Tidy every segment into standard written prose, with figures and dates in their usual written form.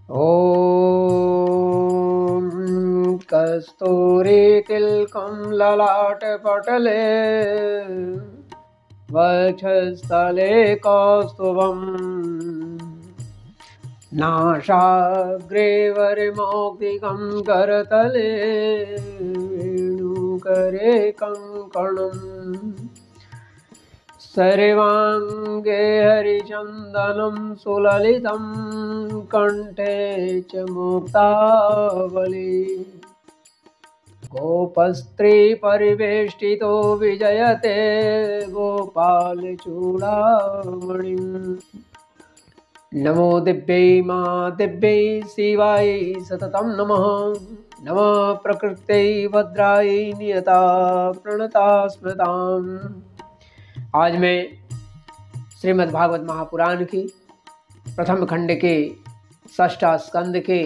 ॐ कस्तूरीतिलकं ललाटपटले वक्षस्थले कौस्तुभम् नासाग्रे वरमौक्तिकं करतले वेणुकरे कङ्कणम् सर्वाङ्गे हरिचन्दनं सुललितं कण्ठे च मुक्तावली गोपस्त्रीपरिवेष्टितो विजयते गोपालचूडामणिम् नमो दिव्यै मा दिव्यै शिवाय सततं नमः नमः प्रकृत्यै भद्रायै नियता प्रणता स्मृताम्। आज मैं श्रीमद् भागवत महापुराण की प्रथम खंड के षष्ठ स्कंद के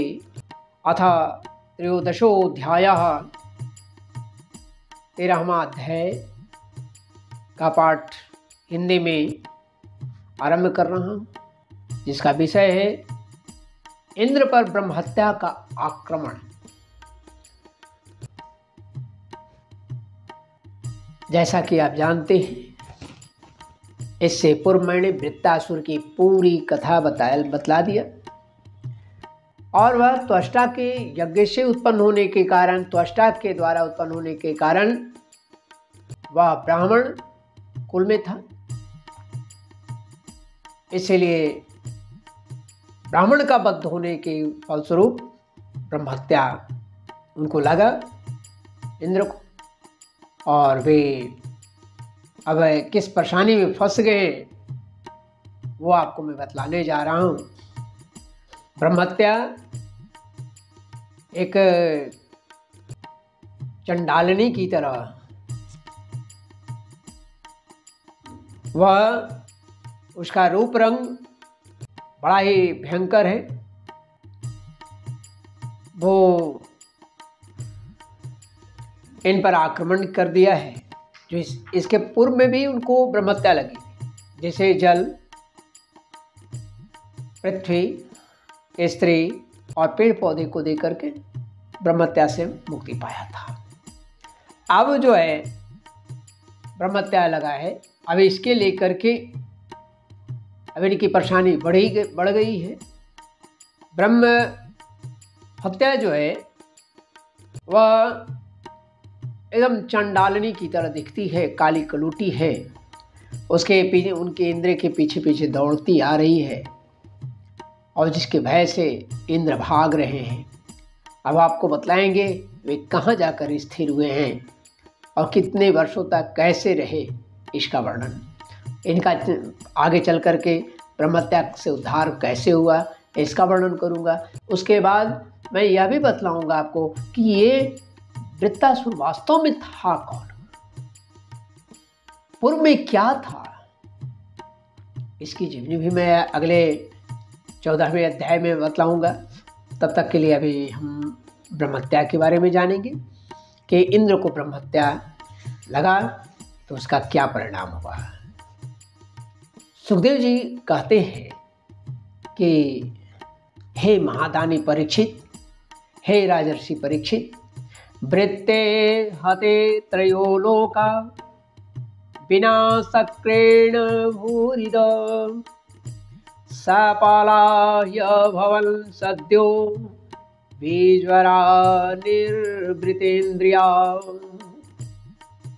अथ त्रयोदशोऽध्याय 13वां अध्याय का पाठ हिंदी में आरंभ कर रहा हूँ, जिसका विषय है इंद्र पर ब्रह्महत्या का आक्रमण। जैसा कि आप जानते हैं, इससे पूर्व मैंने वृत्तासुर की पूरी कथा बतला दिया और वह त्वष्टा के यज्ञ से उत्पन्न होने के कारण, त्वष्टा के द्वारा उत्पन्न होने के कारण वह ब्राह्मण कुल में था। इसलिए ब्राह्मण का वध होने के फलस्वरूप ब्रह्महत्या उनको लगा, इंद्र को, और वे अब किस परेशानी में फंस गए वो आपको मैं बतलाने जा रहा हूँ। ब्रह्महत्या एक चंडालिनी की तरह, वह उसका रूप रंग बड़ा ही भयंकर है। वो इन पर आक्रमण कर दिया है, जो इसके पूर्व में भी उनको ब्रह्महत्या लगी, जैसे जल, पृथ्वी, स्त्री और पेड़ पौधे को देकर के ब्रह्महत्या से मुक्ति पाया था। अब जो है ब्रह्महत्या लगा है, अब इसके लेकर के अब इनकी परेशानी बढ़ गई है। ब्रह्म हत्या जो है वह एकदम चंडालिनी की तरह दिखती है, काली कलूटी है, उसके पीछे, उनके इंद्र के पीछे पीछे दौड़ती आ रही है और जिसके भय से इंद्र भाग रहे हैं। अब आपको बतलाएंगे वे कहाँ जाकर स्थिर हुए हैं और कितने वर्षों तक कैसे रहे, इसका वर्णन। इनका आगे चल करके ब्रह्महत्या से उद्धार कैसे हुआ, इसका वर्णन करूँगा। उसके बाद मैं यह भी बतलाऊँगा आपको कि ये वृत्तासुर वास्तव में था कौन, पूर्व में क्या था। इसकी जीवनी भी मैं अगले 14वें अध्याय में बतलाऊंगा। तब तक के लिए अभी हम ब्रह्महत्या के बारे में जानेंगे कि इंद्र को ब्रह्महत्या लगा तो उसका क्या परिणाम हुआ। सुखदेव जी कहते हैं कि हे महादानी परीक्षित, हे राजर्षि परीक्षित, वृत्ते हते त्रयो लोका विनाशक्रेण भूरिद सपालाय भवन् सद्यो बीज्वरा निर्वृतेन्द्रिया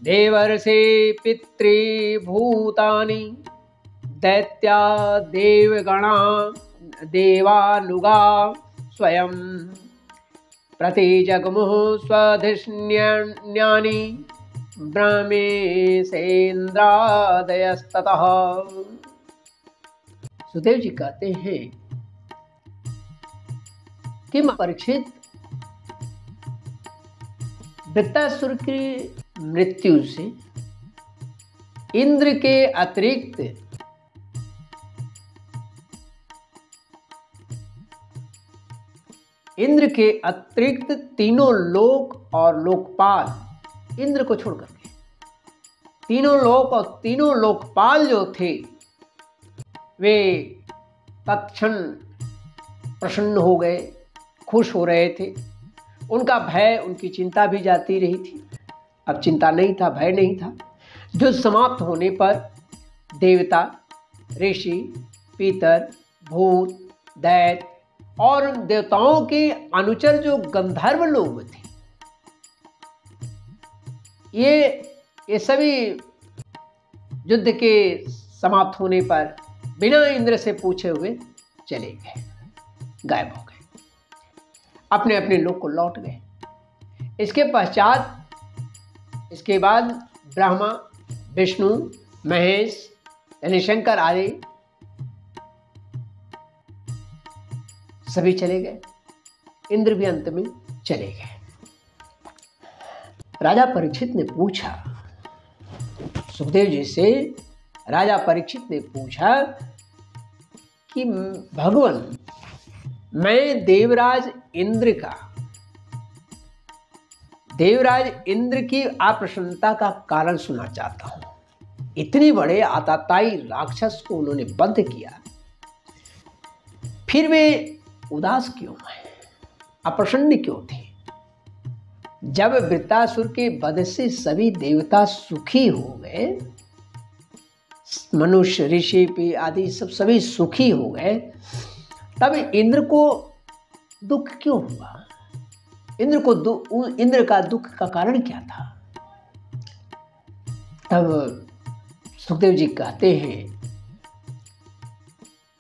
देवर्षि पितृभूतानि दैत्या देवगणा देवानुगा स्वयं प्रतिजगमुः स्वधिष्ण्यानि ब्रह्मेशेन्द्रादयस्ततः। सुदेव जी कहते हैं कि परीक्षित, वृत्तासुर की मृत्यु से इंद्र के अतिरिक्त तीनों लोक और लोकपाल, इंद्र को छोड़ करके तीनों लोक और तीनों लोकपाल जो थे वे तत्क्षण प्रसन्न हो गए, खुश हो रहे थे। उनका भय, उनकी चिंता भी जाती रही थी। अब चिंता नहीं था, भय नहीं था। युद्ध समाप्त होने पर देवता, ऋषि, पितर, भूत, दैत्य और देवताओं के अनुचर जो गंधर्व लोग थे, ये सभी युद्ध के समाप्त होने पर बिना इंद्र से पूछे हुए चले गए, गायब हो गए, अपने अपने लोक को लौट गए। इसके बाद ब्रह्मा, विष्णु, महेश यानी शंकर आदि सभी चले गए। इंद्र भी अंत में चले गए। राजा परीक्षित ने पूछा, सुखदेव जी से राजा परीक्षित ने पूछा कि भगवान, मैं देवराज इंद्र की अप्रसन्नता का कारण सुनना चाहता हूं। इतने बड़े आतताई राक्षस को उन्होंने बंध किया, फिर वे उदास क्यों हैं, अप्रसन्न क्यों थे? जब वृत्तासुर के वध से सभी देवता सुखी हो गए, मनुष्य, ऋषि आदि सभी सुखी हो गए, तब इंद्र को दुख क्यों हुआ? इंद्र का दुख का कारण क्या था? तब सुखदेव जी कहते हैं,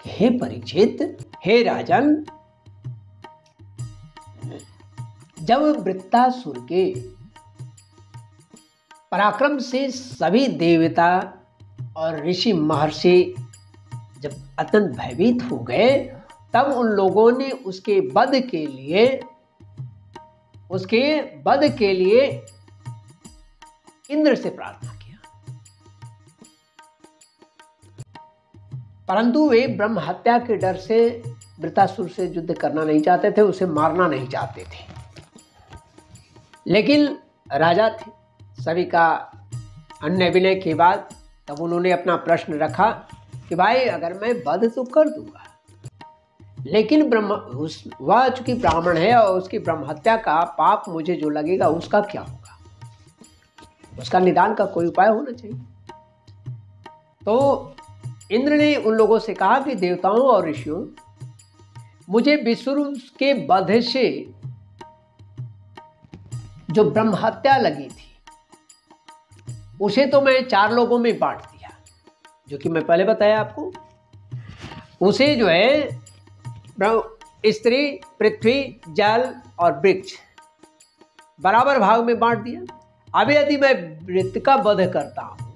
हे परीक्षित, हे राजन, जब वृत्तासुर के पराक्रम से सभी देवता और ऋषि महर्षि जब अत्यंत भयभीत हो गए, तब उन लोगों ने उसके वध के लिए इंद्र से प्रार्थना किया, परंतु वे ब्रह्म हत्या के डर से वृत्तासुर से युद्ध करना नहीं चाहते थे, उसे मारना नहीं चाहते थे। लेकिन राजा थे, सभी का अन्य विनय के बाद तब उन्होंने अपना प्रश्न रखा कि भाई, अगर मैं वध तो कर दूंगा, लेकिन वह चूंकि ब्राह्मण है और उसकी ब्रह्म हत्या का पाप मुझे जो लगेगा उसका क्या होगा? उसका निदान का कोई उपाय होना चाहिए। तो इंद्र ने उन लोगों से कहा कि देवताओं और ऋषियों, मुझे विश्वरूप के वध से जो ब्रह्म हत्या लगी थी उसे तो मैं 4 लोगों में बांट दिया, जो कि मैं पहले बताया आपको। उसे जो है स्त्री, पृथ्वी, जल और वृक्ष बराबर भाग में बांट दिया। अब यदि मैं वृत्त का वध करता हूं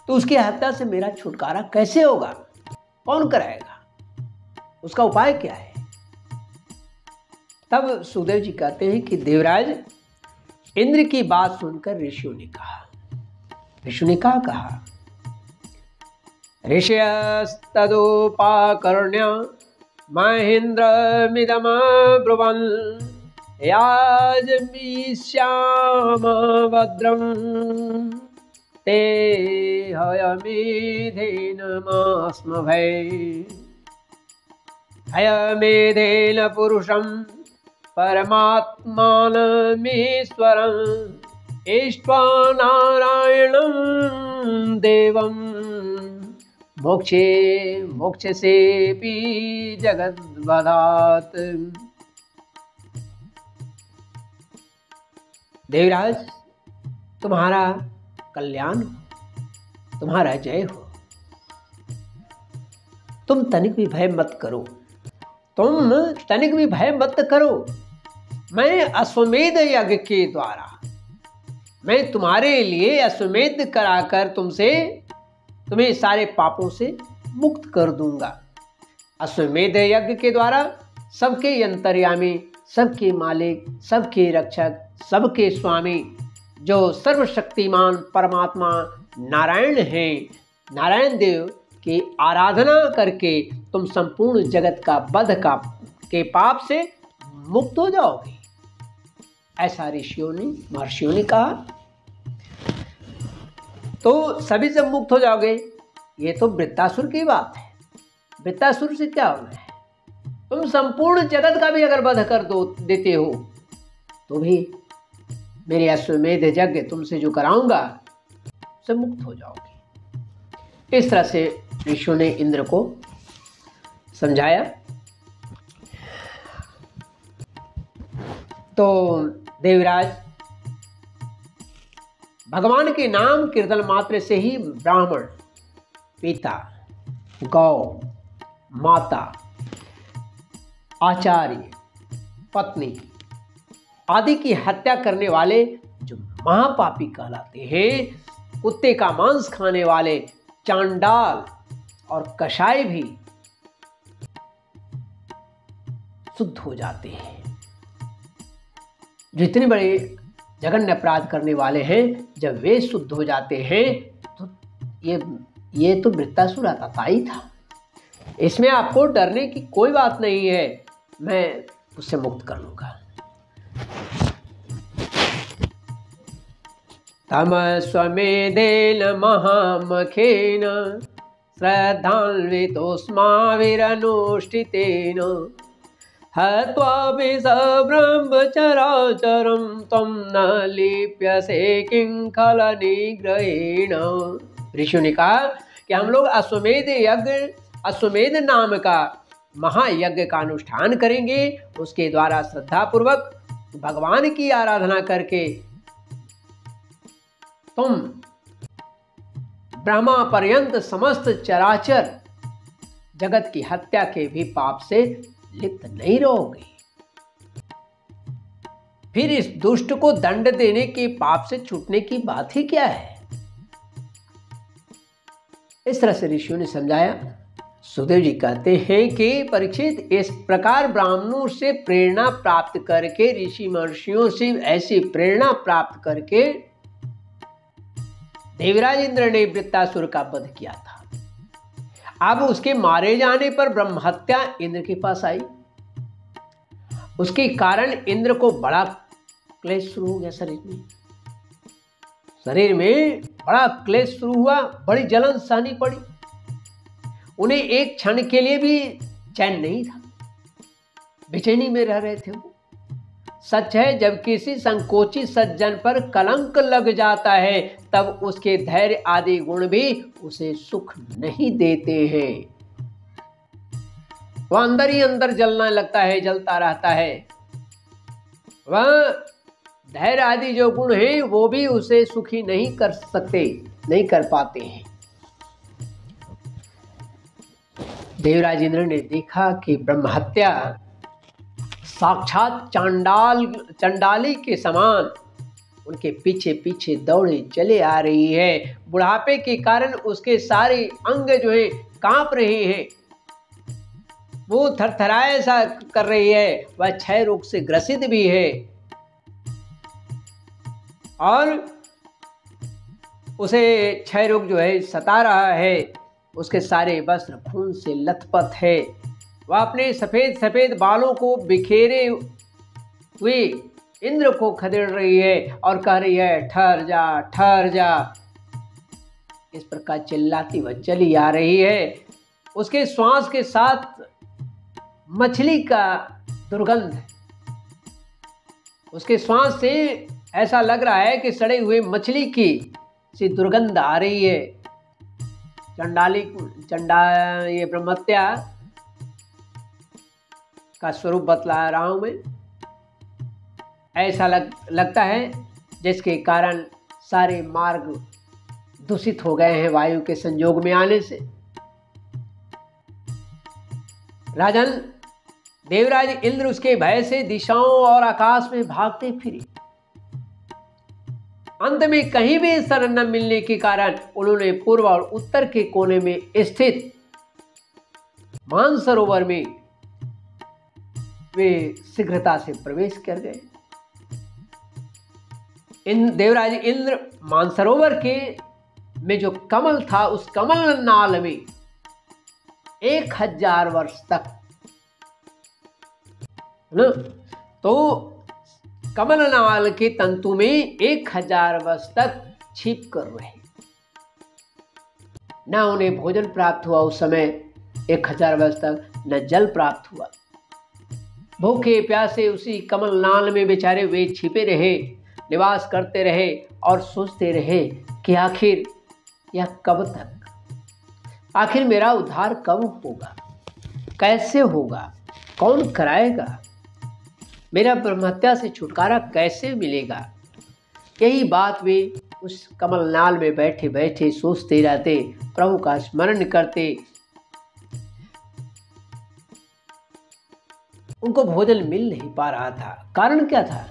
तो उसकी हत्या से मेरा छुटकारा कैसे होगा? कौन कराएगा? उसका उपाय क्या है? तब सुखदेव जी कहते हैं कि देवराज, इंद्र की बात सुनकर ऋषियों ने कहा, ऋषयस्तदुपाकर्ण्य महेन्द्रमिदं ब्रुवन् याजमिष्याम भद्रं ते हयमेधेन पुरुषं परमात्मानमीश्वरं इष्ट्वा नारायणं देवं मोक्षसेऽपि जगद्वधात्। देवराज, तुम्हारा कल्याण हो, तुम्हारा जय हो। तुम तनिक भी भय मत करो। मैं अश्वमेध यज्ञ के द्वारा मैं तुम्हारे लिए अश्वमेध कराकर तुम्हें सारे पापों से मुक्त कर दूंगा। अश्वमेध यज्ञ के द्वारा सबके अंतर्यामी, सबके मालिक, सबके रक्षक, सबके स्वामी, जो सर्वशक्तिमान परमात्मा नारायण हैं, नारायण देव की आराधना करके तुम संपूर्ण जगत का वध के पाप से मुक्त हो जाओगे, ऐसा महर्षियों ने कहा। तो सभी जब मुक्त हो जाओगे, ये तो वृत्तासुर की बात है। वृत्तासुर से क्या होना है? तुम संपूर्ण जगत का भी अगर वध कर देते हो तो भी मेरे अश्वमेध यज्ञ तुमसे जो कराऊंगा उससे मुक्त हो जाओगे। इस तरह से ऋषियों ने इंद्र को समझाया। तो देवराज भगवान के नाम कीर्तन मात्र से ही ब्राह्मण, पिता, गौ, माता, आचार्य, पत्नी आदि की हत्या करने वाले जो महापापी कहलाते हैं, कुत्ते का मांस खाने वाले चांडाल और कषाय भी शुद्ध हो जाते हैं। जितने बड़े जघन्य अपराध करने वाले हैं, जब वे शुद्ध हो जाते हैं तो ये तो वृत्तासुर आतताई था। इसमें आपको डरने की कोई बात नहीं है, मैं उससे मुक्त कर लूंगा। तम स्वमेधेन महामखेन श्रद्धान्वितोऽस्माभिरनुष्ठितेन हत्वा ब्रह्मचराचरं त्वं न लिप्यसे किं खलनिग्रहेण। ऋषियों ने कहा कि हम लोग अश्वमेध नाम का महायज्ञ का अनुष्ठान करेंगे। उसके द्वारा श्रद्धापूर्वक भगवान की आराधना करके तुम ब्रह्मा पर्यंत समस्त चराचर जगत की हत्या के भी पाप से लिप्त नहीं रहोगे। फिर इस दुष्ट को दंड देने के पाप से छूटने की बात ही क्या है? इस तरह से ऋषियों ने समझाया। सुखदेव जी कहते हैं कि परीक्षित, इस प्रकार ब्राह्मणों से प्रेरणा प्राप्त करके, ऋषि महर्षियों से ऐसी प्रेरणा प्राप्त करके देवराज इंद्र ने वृत्तासुर का वध किया था। अब उसके मारे जाने पर ब्रह्महत्या इंद्र के पास आई। उसके कारण इंद्र को बड़ा क्लेश शुरू हो गया। शरीर में बड़ा क्लेश शुरू हुआ, बड़ी जलन सहनी पड़ी। उन्हें एक क्षण के लिए भी चैन नहीं था, बेचैनी में रह रहे थे वो। सच है, जब किसी संकोची सज्जन पर कलंक लग जाता है तब उसके धैर्य आदि गुण भी उसे सुख नहीं देते हैं। वह अंदर ही अंदर जलने लगता है, जलता रहता है। वह धैर्य आदि जो गुण हैं वो भी उसे सुखी नहीं कर सकते, नहीं कर पाते हैं। देवराज इंद्र ने देखा कि ब्रह्महत्या साक्षात चंडाली के समान उनके पीछे पीछे दौड़े चले आ रही है। बुढ़ापे के कारण उसके सारे अंग जो है कांप रहे हैं, वो थरथराए ऐसा कर रही है। वह क्षय रोग से ग्रसित भी है और उसे क्षय रोग जो है सता रहा है। उसके सारे वस्त्र खून से लथपथ है। वह अपने सफेद सफेद बालों को बिखेरे हुए इंद्र को खदेड़ रही है और कह रही है, ठहर जा, ठहर जा। इस प्रकार चिल्लाती वह चली आ रही है। उसके श्वास के साथ मछली का दुर्गंध, उसके श्वास से ऐसा लग रहा है कि सड़े हुए मछली की सी दुर्गंध आ रही है। ये ब्रह्महत्या का स्वरूप बतला रहा हूं मैं। ऐसा लगता है जिसके कारण सारे मार्ग दूषित हो गए हैं वायु के संयोग में आने से। राजन देवराज इंद्र उसके भय से दिशाओं और आकाश में भागते फिरे। अंत में कहीं भी शरण न मिलने के कारण उन्होंने पूर्व और उत्तर के कोने में स्थित मानसरोवर में वे शीघ्रता से प्रवेश कर गए। देवराज इंद्र मानसरोवर के में जो कमल था, उस कमल नाल में 1000 वर्ष तक ना, तो कमल नाल के तंतु में 1000 वर्ष तक छिप कर रहे। न उन्हें भोजन प्राप्त हुआ उस समय, 1000 वर्ष तक न जल प्राप्त हुआ। भूखे प्यासे उसी कमल नाल में बेचारे वे छिपे रहे, निवास करते रहे और सोचते रहे कि आखिर यह कब तक, आखिर मेरा उद्धार कब होगा, कैसे होगा, कौन कराएगा, मेरा ब्रह्महत्या से छुटकारा कैसे मिलेगा। यही बात वे उस कमल नाल में बैठे बैठे सोचते रहते, प्रभु का स्मरण करते। उनको भोजन मिल नहीं पा रहा था। कारण क्या था?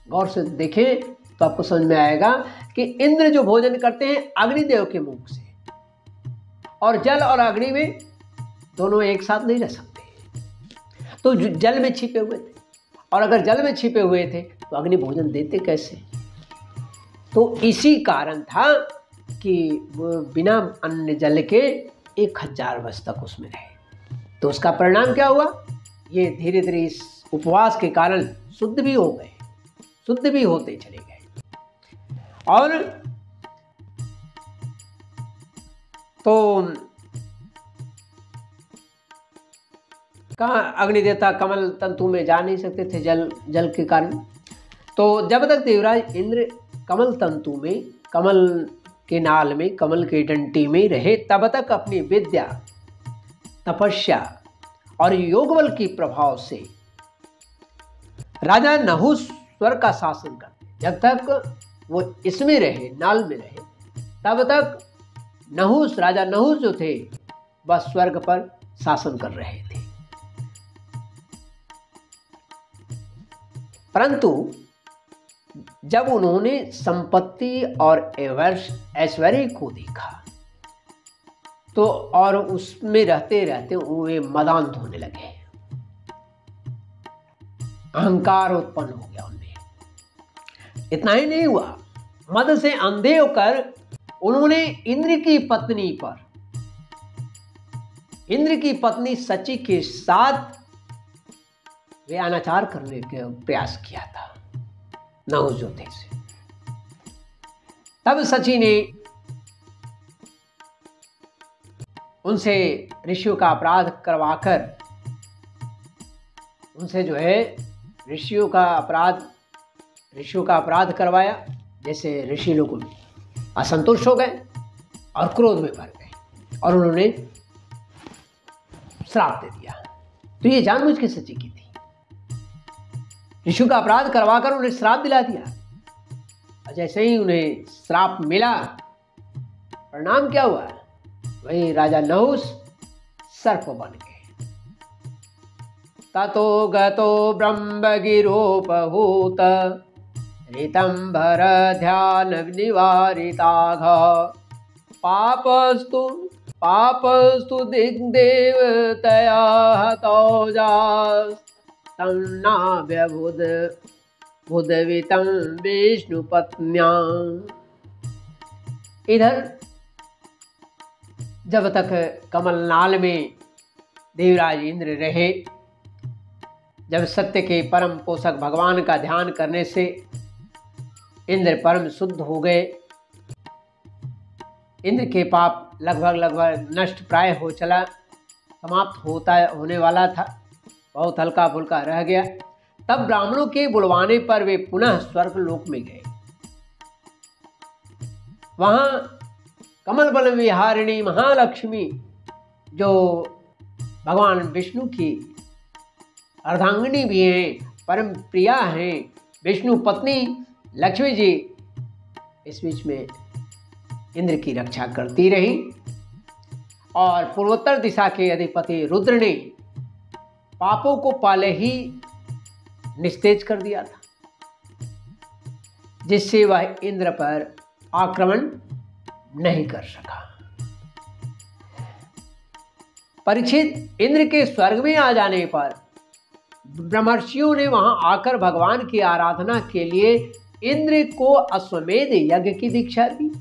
गौर से देखें तो आपको समझ में आएगा कि इंद्र जो भोजन करते हैं अग्निदेव के मुख से, और जल और अग्नि में दोनों एक साथ नहीं रह सकते, तो जल में छिपे हुए थे, और अगर जल में छिपे हुए थे तो अग्नि भोजन देते कैसे? तो इसी कारण था कि वो बिना अन्न जल के 1000 वर्ष तक उसमें रहे। तो उसका परिणाम क्या हुआ? ये धीरे धीरे इस उपवास के कारण शुद्ध भी हो गए, शुद्ध भी होते चले गए। और तो कहाँ अग्निदेवता कमल तंतु में जा नहीं सकते थे जल के कारण। तो जब तक देवराज इंद्र कमल तंतु में, कमल के नाल में, कमल के डंटी में रहे, तब तक अपनी विद्या, तपस्या और योग बल के प्रभाव से राजा नहुस स्वर्ग का शासन करते। जब तक वो इसमें रहे, नाल में रहे, तब तक नहुस, राजा नहुस जो थे वह स्वर्ग पर शासन कर रहे थे। परंतु जब उन्होंने संपत्ति और ऐश्वर्य को देखा तो और उसमें रहते रहते वे मदान्ध होने लगे, अहंकार उत्पन्न हो गया उनमें। इतना ही नहीं हुआ, मद से अंधे होकर उन्होंने इंद्र की पत्नी सची के साथ वे अनाचार करने का प्रयास किया था, नहुस जो थे से। तब सची ने उनसे ऋषियों का अपराध करवाकर, उनसे जो है ऋषियों का अपराध करवाया। जैसे ऋषि लोग असंतुष्ट हो गए और क्रोध में भर गए और उन्होंने श्राप दे दिया। तो ये जानबूझ के सची की थी, ऋषियों का अपराध करवाकर उन्हें श्राप दिला दिया। और जैसे ही उन्हें श्राप मिला, परिणाम क्या हुआ? वही राजा नहुस सर्प बन गए। ततो गतो ब्रह्मगिरोपहूत ऋतंभर ध्यान निवारिताघ पापस्तु दिग्देवतया बुधवितं विष्णुपत्न्या। इधर जब तक कमलनाल में देवराज इंद्र रहे, जब सत्य के परम पोषक भगवान का ध्यान करने से इंद्र परम शुद्ध हो गए, इंद्र के पाप लगभग नष्ट प्राय हो चला, समाप्त होने वाला था, बहुत हल्का फुल्का रह गया। तब ब्राह्मणों के बुलवाने पर वे पुनः स्वर्ग लोक में गए। वहां कमल बल विहारिणी महालक्ष्मी, जो भगवान विष्णु की अर्धांगिनी भी हैं, परम प्रिया हैं, विष्णु पत्नी लक्ष्मी जी, इस बीच में इंद्र की रक्षा करती रही। और पूर्वोत्तर दिशा के अधिपति रुद्र ने पापों को पहले ही निस्तेज कर दिया था, जिससे वह इंद्र पर आक्रमण नहीं कर सका। परीक्षित, इंद्र के स्वर्ग में आ जाने पर ब्रह्मर्षियों ने वहां आकर भगवान की आराधना के लिए इंद्र को अश्वमेध यज्ञ की दीक्षा दी।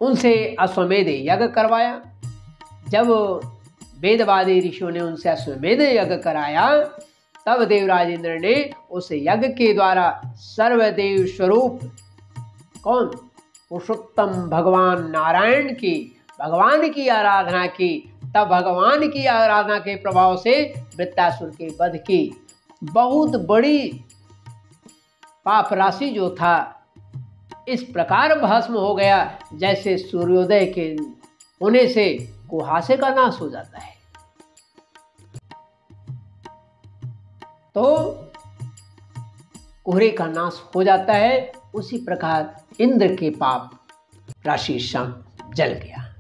उनसे अश्वमेध यज्ञ करवाया। जब वेदवादी ऋषियों ने उनसे अश्वमेध यज्ञ कराया, तब देवराज इंद्र ने उस यज्ञ के द्वारा सर्वदेव स्वरूप कौन? पुरुषोत्तम भगवान नारायण की भगवान की आराधना की, तब भगवान की आराधना के प्रभाव से वृत्तासुर के वध की बहुत बड़ी पाप राशि जो था इस प्रकार भस्म हो गया, जैसे सूर्योदय के होने से कुहासे का नाश हो जाता है। तो कोहरे का नाश हो जाता है, उसी प्रकार इंद्र के पाप राशि संग जल गया।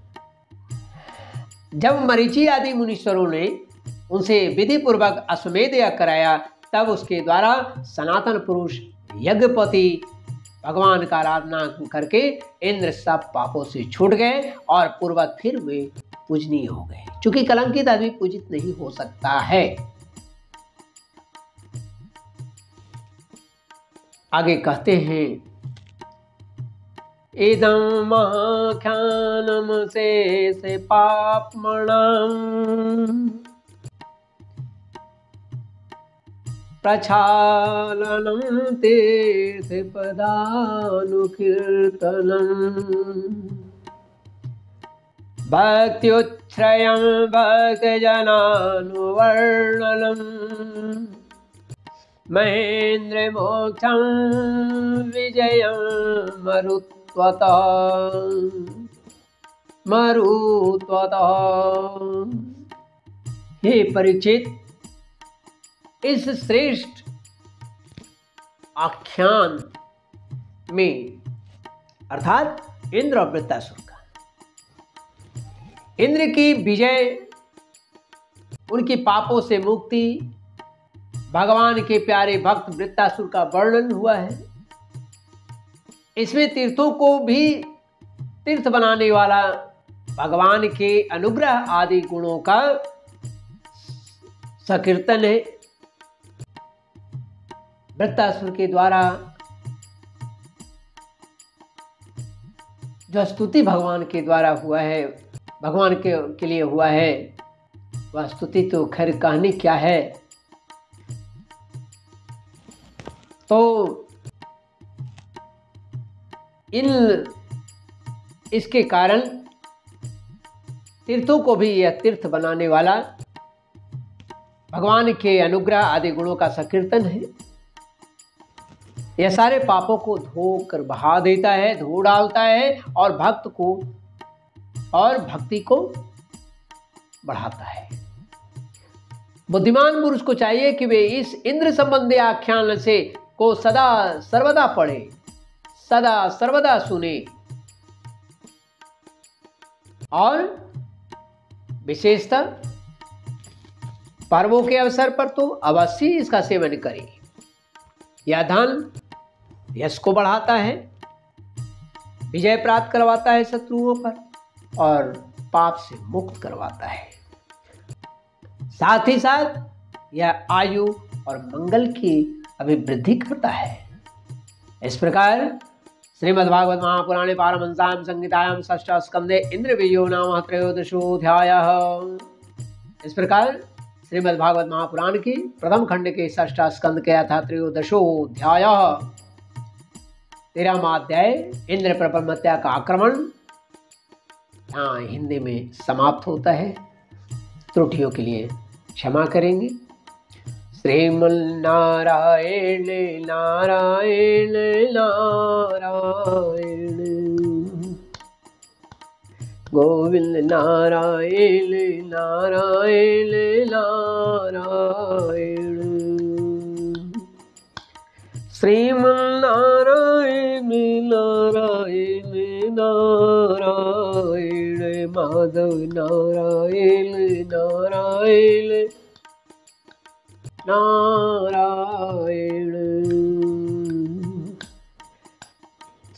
जब मरीचि आदि मुनीश्वरों ने उनसे विधि पूर्वक अश्वमेध यज्ञ कराया, तब उसके द्वारा सनातन पुरुष यज्ञपति भगवान का आराधना करके इंद्र सब पापों से छूट गए और पूर्वक फिर वे पूजनीय हो गए। चूंकि कलंकित आदमी पूजित नहीं हो सकता है। आगे कहते हैं, इदं महाख्यानम से पापमणम् प्रक्षालनं तीर्थपदानुकीर्तनम् भक्त्युच्छ्रयं भक्तजनानुवर्णनम् महेन्द्रमोक्षं विजयं मरुत्वतः। हे परीक्षित, इस श्रेष्ठ आख्यान में अर्थात इंद्र और वृत्तासुर का, इंद्र की विजय, उनकी पापों से मुक्ति, भगवान के प्यारे भक्त वृत्तासुर का वर्णन हुआ है। इसमें तीर्थों को भी तीर्थ बनाने वाला भगवान के अनुग्रह आदि गुणों का संकीर्तन है। वृत्तासुर के द्वारा जो स्तुति भगवान के द्वारा हुआ है, भगवान के लिए हुआ है, वह स्तुति तो खैर कहनी क्या है। तो इसके कारण तीर्थों को भी यह तीर्थ बनाने वाला भगवान के अनुग्रह आदि गुणों का संकीर्तन है। यह सारे पापों को धोकर बहा देता है, धो डालता है और भक्ति को बढ़ाता है। बुद्धिमान पुरुष को चाहिए कि वे इस इंद्र संबंधी आख्यान से को सदा सर्वदा पढ़े, सदा सर्वदा सुने और विशेषतः पर्वों के अवसर पर तो अवश्य इसका सेवन करें। यह धन यश को बढ़ाता है, विजय प्राप्त करवाता है शत्रुओं पर और पाप से मुक्त करवाता है। साथ ही साथ यह आयु और मंगल की अभिवृद्धि करता है। इस प्रकार श्रीमद्भागवत महापुराणे पारमहंस्यां संहितायां षष्ठ स्कंदे इंद्र विजयो नाम त्रयोदशोऽध्यायः। इस प्रकार श्रीमद्भागवत महापुराण की प्रथम खंड के षष्ठ स्कंद के था त्रयोदशोऽध्यायः। 13वां अध्याय इंद्र पर ब्रह्महत्या का आक्रमण यहाँ हिंदी में समाप्त होता है। त्रुटियों के लिए क्षमा करेंगे। श्रीमन्नारायण नारायण नारायण गोविंद नारायण नारायण नारायण श्रीमन्नारायण नारायण नारायण माधव नारायण नारायण नारायण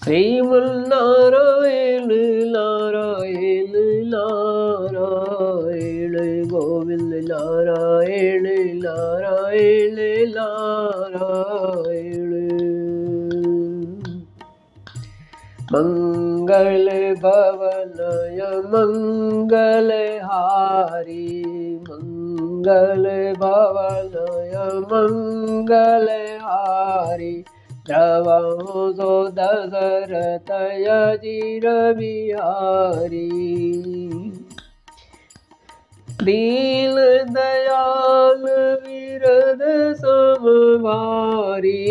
श्रीमन्नारायण नारायण नारायण गोविंद नारायण नारायण नारायण मंगल भवनय मंगलहारी मंगल भवनय मंगलहारी द्रवहु सो दशरथ अजीर बिहारी। दीन दयाल विरद समभारी,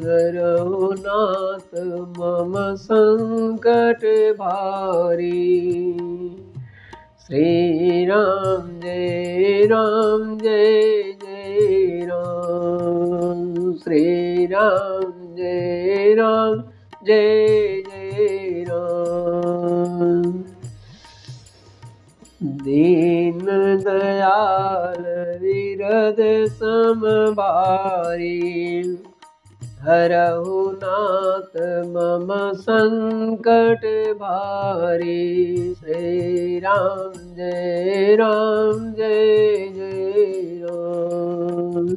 हरहु नाथ मम संकट भारी। श्री राम जय राम जय जय राम, श्री राम जय राम जय जय राम। दीन दयाल विरद समभारी, हरहु नाथ मम संकट भारी। श्री राम जय जय राम।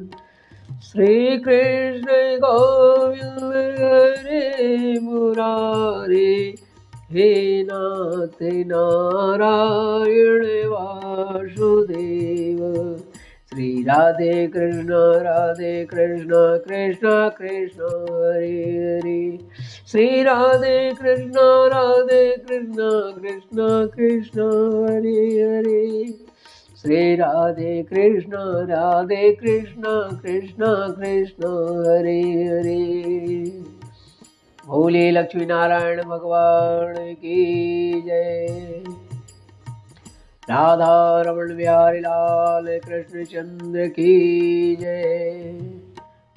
श्री कृष्ण गोविंद हरे मुरारी, हे नाथ नारायण वासुदेव। श्री राधे कृष्ण कृष्ण कृष्ण हरे हरे, श्री राधे कृष्ण कृष्ण कृष्ण हरे हरे, श्री राधे कृष्ण कृष्ण कृष्ण हरे हरे। बोले लक्ष्मी नारायण भगवान की जय। राधा रमण बिहारी लाल कृष्ण चंद्र की जय।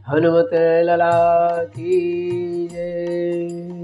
हनुमत लला की जय।